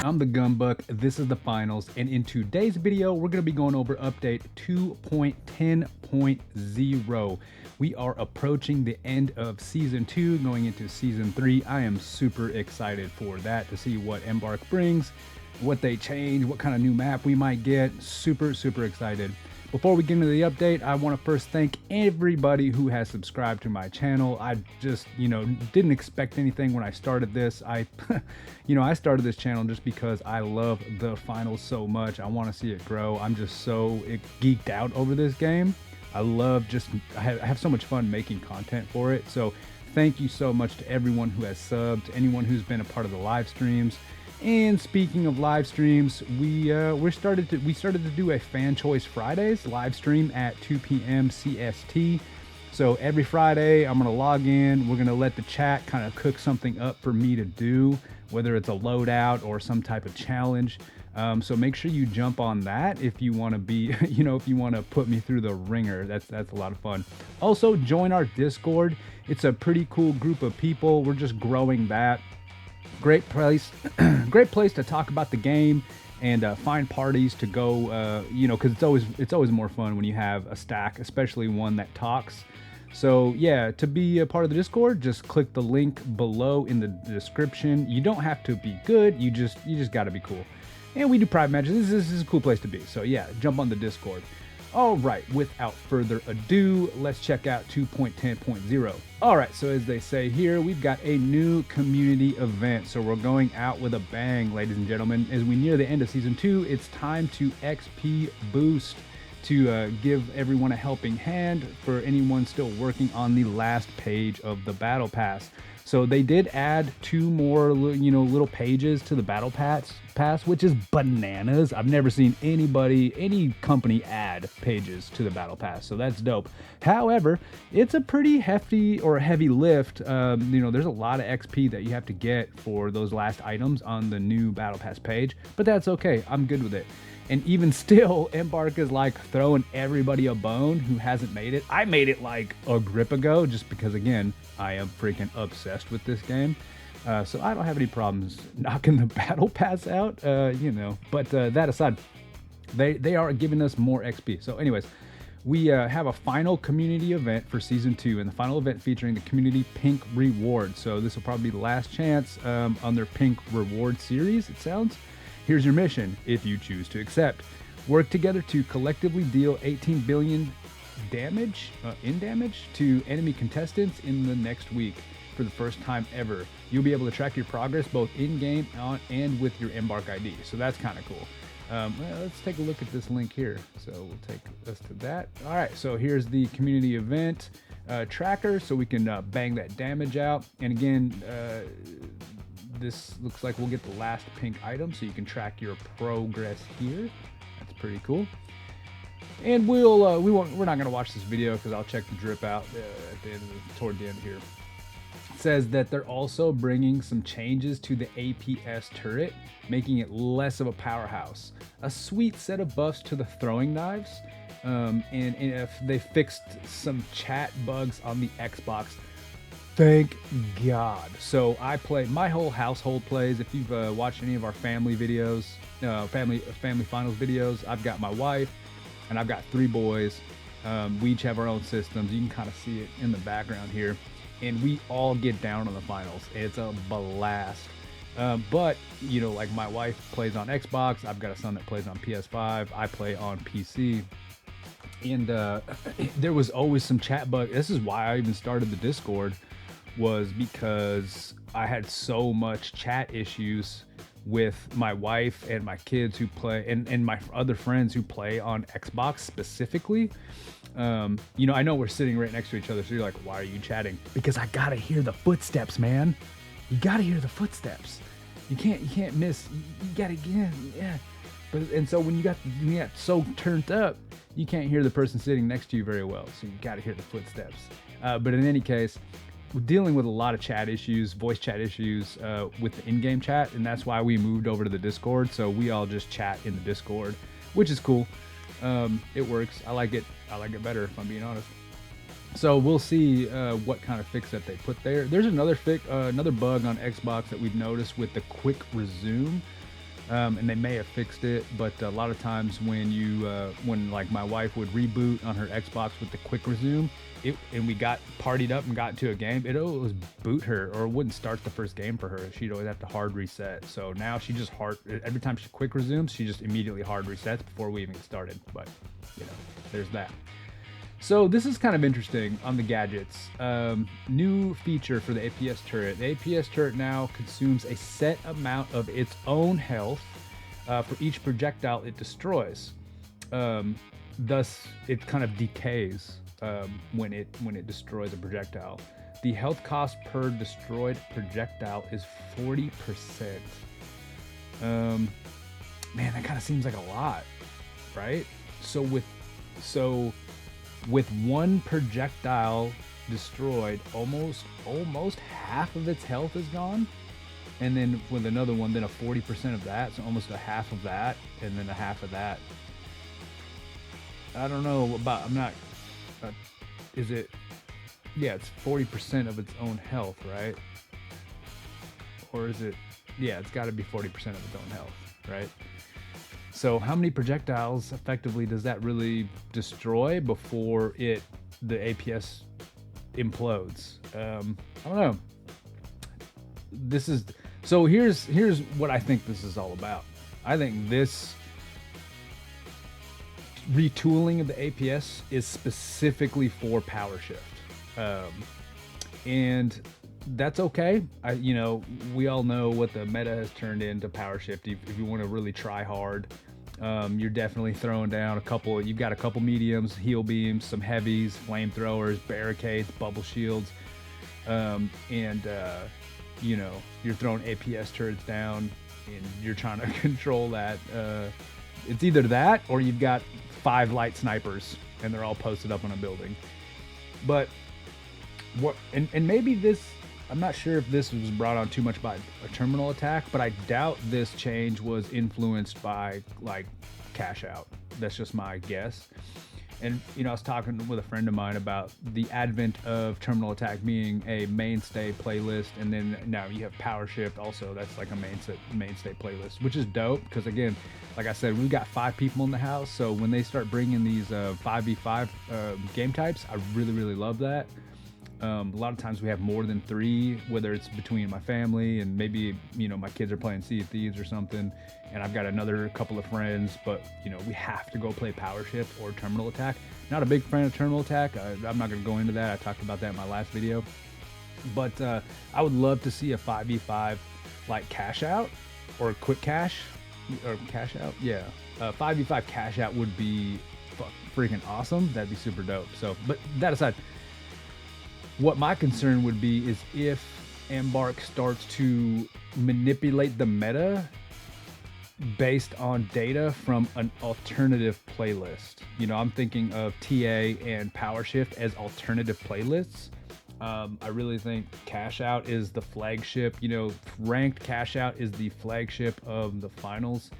I'm the Gumbuck, this is the finals, and in today's video, we're going to be going over update 2.10.0. We are approaching the end of Season 2, going into Season 3. I am super excited for that, to see what Embark brings, what they change, what kind of new map we might get. Super excited. Before we get into the update, I want to first thank everybody who has subscribed to my channel. I just, didn't expect anything when I started this. I started this channel just because I love the finals so much. I want to see it grow. I'm just so geeked out over this game. I have so much fun making content for it. So thank you so much to everyone who has subbed, to anyone who's been a part of the live streams. And speaking of live streams, we started to do a Fan Choice Fridays live stream at 2 p.m. CST. So every Friday, I'm gonna log in. We're gonna let the chat kind of cook something up for me to do, whether it's a loadout or some type of challenge. So make sure you jump on that if you want to be, if you want to put me through the ringer. That's a lot of fun. Also, join our Discord. It's a pretty cool group of people. We're just growing that. Great place to talk about the game and find parties to go, because it's always more fun when you have a stack, especially one that talks. So yeah, to be a part of the Discord, just click the link below in the description. You don't have to be good, you just got to be cool. And we do private matches. This is a cool place to be. So yeah, jump on the Discord. All right, without further ado, let's check out 2.10.0. All right, so as they say here, we've got a new community event. So we're going out with a bang, ladies and gentlemen. As we near the end of Season 2, it's time to XP boost to give everyone a helping hand for anyone still working on the last page of the Battle Pass. So they did add 2 more, little pages to the Battle Pass, which is bananas. I've never seen any company add pages to the Battle Pass, so that's dope. However, it's a pretty heavy lift. There's a lot of XP that you have to get for those last items on the new Battle Pass page, but that's okay. I'm good with it. And even still, Embark is like throwing everybody a bone who hasn't made it. I made it like a grip ago, just because, again, I am freaking obsessed with this game. So I don't have any problems knocking the Battle Pass out, But that aside, they are giving us more XP. So anyways, we have a final community event for Season 2, and the final event featuring the community Pink Reward. So this will probably be the last chance on their Pink Reward series, it sounds. Here's your mission, if you choose to accept. Work together to collectively deal 18 billion damage to enemy contestants in the next week. For the first time ever, you'll be able to track your progress both in-game and with your Embark ID. So that's kind of cool. Let's take a look at this link here. So we'll take us to that. All right, so here's the community event tracker, so we can bang that damage out. And again, this looks like we'll get the last pink item, so you can track your progress here. That's pretty cool. And we're not gonna watch this video because I'll check the drip out toward the end here. It says that they're also bringing some changes to the APS turret, making it less of a powerhouse. A sweet set of buffs to the throwing knives, and if they fixed some chat bugs on the Xbox. Thank God. So my whole household plays. If you've watched any of our family videos, family finals videos, I've got my wife and I've got 3 boys. We each have our own systems. You can kind of see it in the background here, and we all get down on the finals. It's a blast. But like my wife plays on Xbox. I've got a son that plays on PS5. I play on PC. And there was always some chat bug. This is why I even started the Discord, was because I had so much chat issues with my wife and my kids who play, and my other friends who play on Xbox specifically. I know we're sitting right next to each other, so you're like, why are you chatting? Because I gotta hear the footsteps, man. You gotta hear the footsteps. You can't miss. You gotta get, yeah. And so when you get so turned up, you can't hear the person sitting next to you very well. So you gotta hear the footsteps. But in any case, we're dealing with a lot of chat issues, voice chat issues with the in-game chat, and that's why we moved over to the Discord. So we all just chat in the Discord, which is cool. It works. I like it better, if I'm being honest. So we'll see what kind of fix that they put there. There's another bug on Xbox that we've noticed with the quick resume. And they may have fixed it, but a lot of times when when like my wife would reboot on her Xbox with the quick resume, and we got partied up and got into a game, it always boot her, or it wouldn't start the first game for her. She'd always have to hard reset. So now she just every time she quick resumes, she just immediately hard resets before we even get started. But there's that. So this is kind of interesting on the gadgets. New feature for the APS turret. The APS turret now consumes a set amount of its own health for each projectile it destroys. Thus, it kind of decays when it destroys a projectile. The health cost per destroyed projectile is 40%. Man, that kind of seems like a lot, right? So with one projectile destroyed, almost half of its health is gone. And then with another one, then a 40% of that, so almost a half of that, and then a half of that. I don't know about, I'm not, is it, yeah, it's 40% of its own health, right? Or is it, yeah, it's got to be 40% of its own health, right? So how many projectiles effectively does that really destroy before the APS implodes? I don't know. So here's what I think this is all about. I think this retooling of the APS is specifically for PowerShift. And that's okay. We all know what the meta has turned into PowerShift. If you want to really try hard, you're definitely throwing down you've got a couple mediums, heal beams, some heavies, flamethrowers, barricades, bubble shields, and you're throwing APS turrets down and you're trying to control that. It's either that or you've got 5 light snipers and they're all posted up on a building. But and maybe this, I'm not sure if this was brought on too much by a terminal attack, but I doubt this change was influenced by like cash out. That's just my guess. And I was talking with a friend of mine about the advent of terminal attack being a mainstay playlist, and then now you have PowerShift also. That's like a mainstay playlist, which is dope because again, like I said, we've got 5 people in the house, so when they start bringing these 5v5 game types, I really love that. A lot of times we have more than 3, whether it's between my family and maybe, my kids are playing Sea of Thieves or something, and I've got another couple of friends, but, we have to go play PowerShift or Terminal Attack. Not a big fan of Terminal Attack. I'm not going to go into that. I talked about that in my last video. But I would love to see a 5v5 like cash out or quick cash or cash out. Yeah. 5v5 cash out would be freaking awesome. That'd be super dope. So, but that aside, what my concern would be is if Embark starts to manipulate the meta based on data from an alternative playlist. I'm thinking of TA and PowerShift as alternative playlists. I really think Cash Out is the flagship. Ranked Cash Out is the flagship of the finals.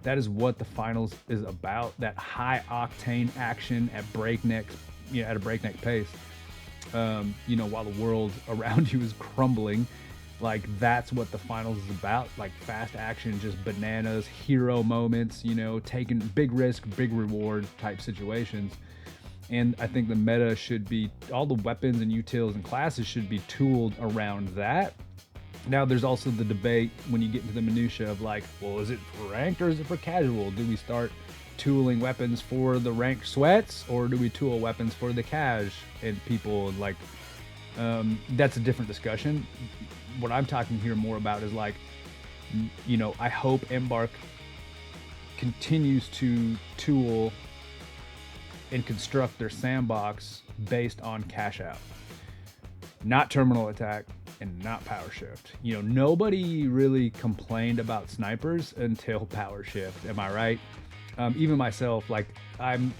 That is what the finals is about. That high octane action at at a breakneck pace. While the world around you is crumbling, like that's what the finals is about. Like fast action, just bananas, hero moments, taking big risk, big reward type situations. And I think the meta should be, all the weapons and utils and classes should be tooled around that. Now there's also the debate when you get into the minutia of like, well, is it for ranked or is it for casual? Do we start tooling weapons for the ranked sweats, or do we tool weapons for the cash and people? Like that's a different discussion. What I'm talking here more about is like, I hope Embark continues to tool and construct their sandbox based on cash out, not terminal attack and not PowerShift. Nobody really complained about snipers until PowerShift. Am I right? Even myself, like I'm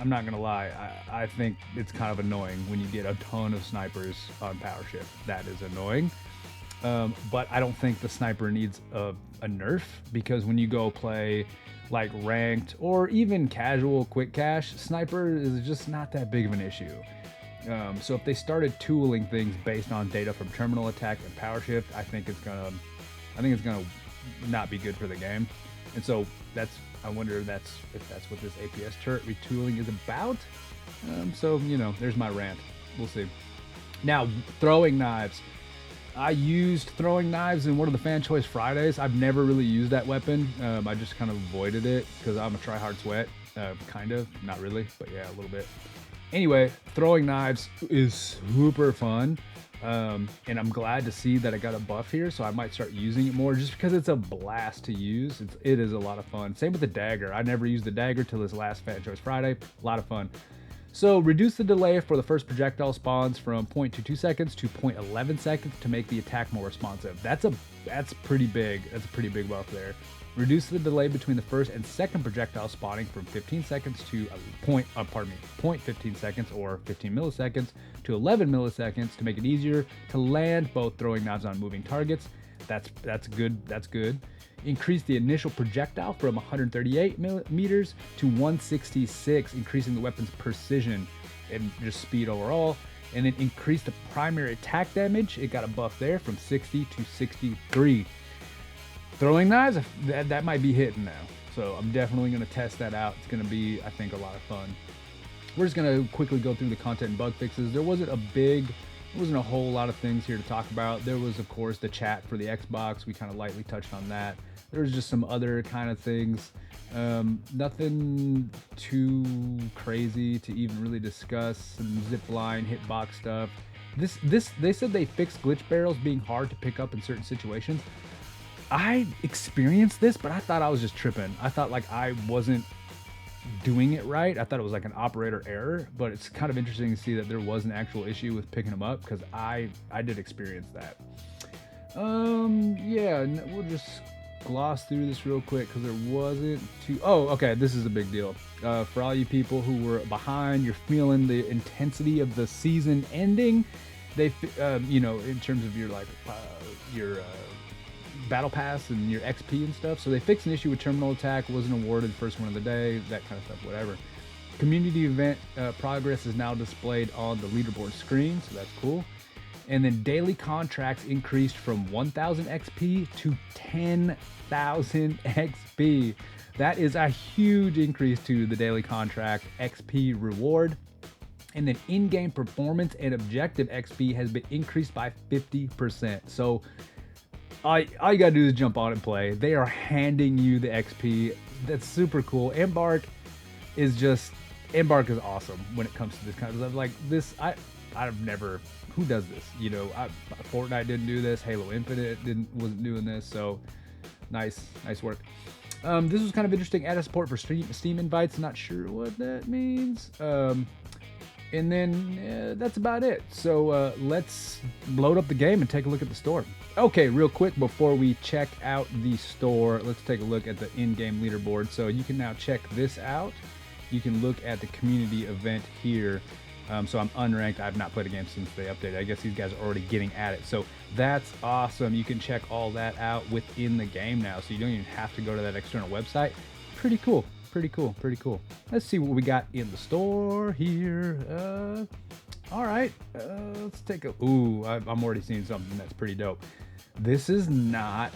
not gonna lie, I think it's kind of annoying when you get a ton of snipers on PowerShift. That is annoying. But I don't think the sniper needs a nerf, because when you go play like ranked or even casual quick cash, sniper is just not that big of an issue. So if they started tooling things based on data from terminal attack and PowerShift, I think it's gonna not be good for the game. And so I wonder if that's what this APS turret retooling is about. So, you know, there's my rant. We'll see. Now, throwing knives. I used throwing knives in one of the Fan Choice Fridays. I've never really used that weapon. I just kind of avoided it because I'm a try-hard sweat. Kind of. Not really, but yeah, a little bit. Anyway, throwing knives is super fun. And I'm glad to see that I got a buff here, so I might start using it more just because it's a blast to use. It is a lot of fun. Same with the dagger. I never used the dagger till this last Fan Choice Friday. A lot of fun. So reduce the delay for the first projectile spawns from 0.22 seconds to 0.11 seconds to make the attack more responsive. That's pretty big. That's a pretty big buff there. Reduce the delay between the first and second projectile spawning from 15 seconds to 0.15 seconds or 15 milliseconds to 11 milliseconds to make it easier to land both throwing knives on moving targets. That's good. That's good. Increase the initial projectile from 138 meters to 166, increasing the weapon's precision and just speed overall. And then increase the primary attack damage. It got a buff there from 60 to 63. Throwing knives, that might be hitting now. So I'm definitely going to test that out. It's going to be, I think, a lot of fun. We're just going to quickly go through the content and bug fixes. There wasn't a whole lot of things here to talk about. There was, of course, the chat for the Xbox. We kind of lightly touched on that. There was just some other kind of things. Nothing too crazy to even really discuss. Some zipline, hitbox stuff. They said they fixed glitch barrels being hard to pick up in certain situations. I experienced this, but I thought I was just tripping. I thought like I wasn't doing it right. I thought it was like an operator error, but it's kind of interesting to see that there was an actual issue with picking them up because I did experience that. Yeah, we'll just gloss through this real quick because there wasn't too. Oh, okay, this is a big deal. For all you people who were behind, you're feeling the intensity of the season ending. They, you know, in terms of your battle pass and your XP and stuff. So they fixed an issue with terminal attack, wasn't awarded first one of the day, that kind of stuff, whatever. Community event progress is now displayed on the leaderboard screen, so that's cool. And then daily contracts increased from 1,000 XP to 10,000 XP. That is a huge increase to the daily contract XP reward. And then in-game performance and objective XP has been increased by 50%. So all you gotta do is jump on and play. They are handing you the XP. That's super cool. Embark is awesome when it comes to this kind of stuff. Like this, I've never. Who does this? You know, Fortnite didn't do this. Halo Infinite wasn't doing this. So nice work. This was kind of interesting. Added support for Steam invites. Not sure what that means. And then that's about it. So let's load up the game and take a look at the store. Okay, real quick before we check out the store, let's take a look at the in-game leaderboard. So you can now check this out. You can look at the community event here. So I'm unranked. I've not played a game since they updated. I guess these guys are already getting at it. So that's awesome. You can check all that out within the game now. So you don't even have to go to that external website. Pretty cool. Pretty cool. Let's see what we got in the store here. All right. Let's take a... Ooh, I'm already seeing something that's pretty dope. This is not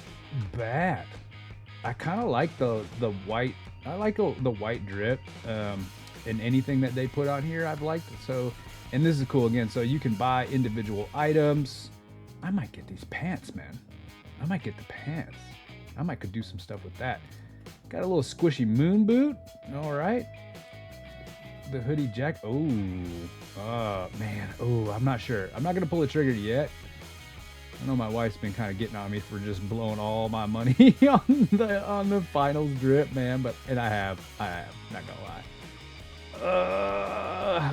bad. I kind of like the white... I like the white drip. And anything that they put on here I've liked. So, and this is cool again. So you can buy individual items. I might get these pants, man. I might get the pants. I might could do some stuff with that. Got a little squishy moon boot. All right. The hoodie jack. Oh, man. Oh, I'm not sure. I'm not gonna pull the trigger yet. I know my wife's been kind of getting on me for just blowing all my money on the finals drip, man. And I have. Not gonna lie.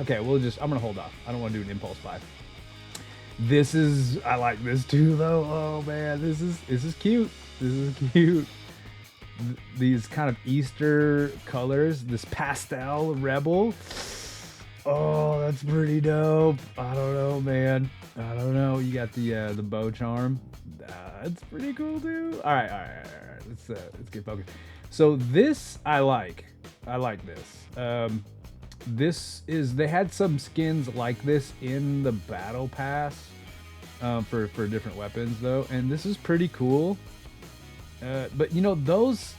Okay, I'm gonna hold off. I don't want to do an impulse buy. I like this too though. Oh man, this is cute. This is cute. These kind of Easter colors, this pastel rebel. Oh, that's pretty dope. I don't know, man. I don't know. You got the bow charm. That's pretty cool too. All right. Let's get focused. So this I like. I like this. They had some skins like this in the battle pass for different weapons though, and this is pretty cool. But you know, those,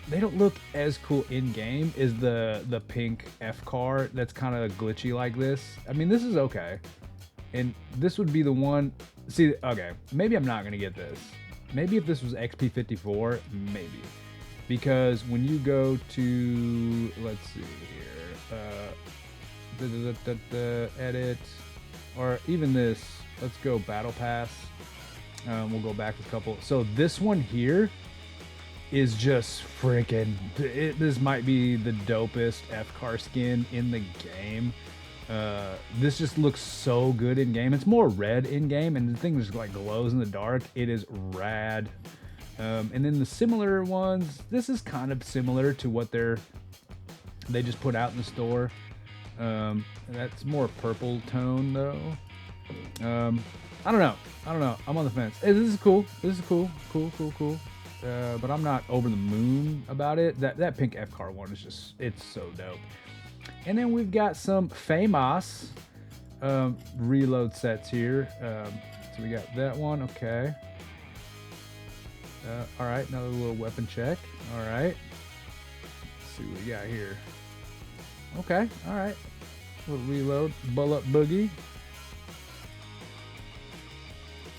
they don't look as cool in game as the pink F car that's kind of glitchy like this. I mean, this is okay, and this would be the one. See, okay, maybe I'm not gonna get this. Maybe if this was XP54, maybe, because when you go to, let's see here, edit, or even this, let's go battle pass. We'll go back a couple. So this one here is just freaking, this might be the dopest F-car skin in the game. This just looks so good in game. It's more red in game, and the thing just like glows in the dark. It is rad. And then the similar ones, this is kind of similar to what they just put out in the store. That's more purple tone though. I don't know. I'm on the fence. Hey, this is cool. Cool. But I'm not over the moon about it. That pink F-car one is just, it's so dope. And then we've got some famous reload sets here. So we got that one. Okay. All right, another little weapon check. All right. Let's see what we got here. Okay. All right. Little reload. Bullet boogie.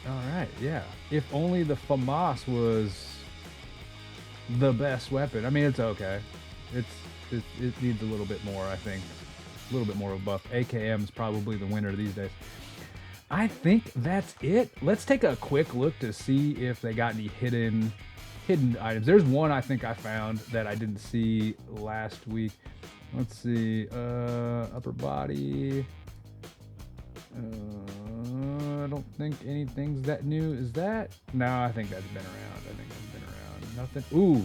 All right. Yeah. If only the FAMAS was the best weapon. I mean, it's okay. It needs a little bit more, I think. A little bit more of a buff. AKM is probably the winner these days. I think that's it. Let's take a quick look to see if they got any hidden items. There's one I think I found that I didn't see last week. Let's see. Upper body. I don't think anything's that new. Is that? No, I think that's been around. Nothing. Ooh,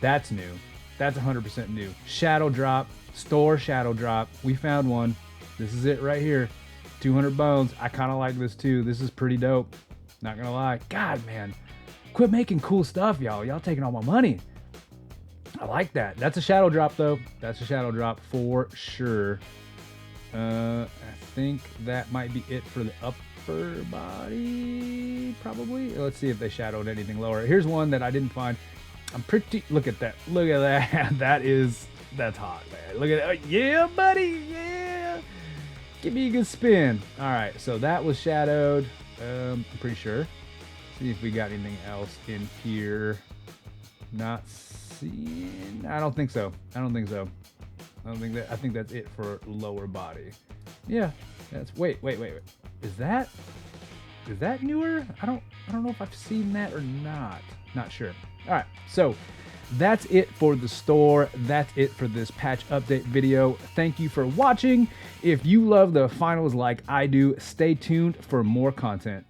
that's new. That's 100% new. Shadow drop. Store shadow drop. We found one. This is it right here. 200 bones. I kind of like this too. This is pretty dope. Not gonna lie. God, man. Quit making cool stuff, y'all. Y'all taking all my money. I like that. That's a shadow drop though. That's a shadow drop for sure. I think that might be it for the upper body, probably. Let's see if they shadowed anything lower. Here's one that I didn't find. I'm pretty, look at that. Look at that. That's hot, man. Look at that. Yeah, buddy. Yeah. Give me a good spin. All right. So that was shadowed. I'm pretty sure. See if we got anything else in here. Not seeing. I don't think so. I think that's it for lower body. Yeah. That's wait. Is that newer? I don't know if I've seen that or not. Not sure. All right. So that's it for the store. That's it for this patch update video. Thank you for watching. If you love the finals like I do, stay tuned for more content.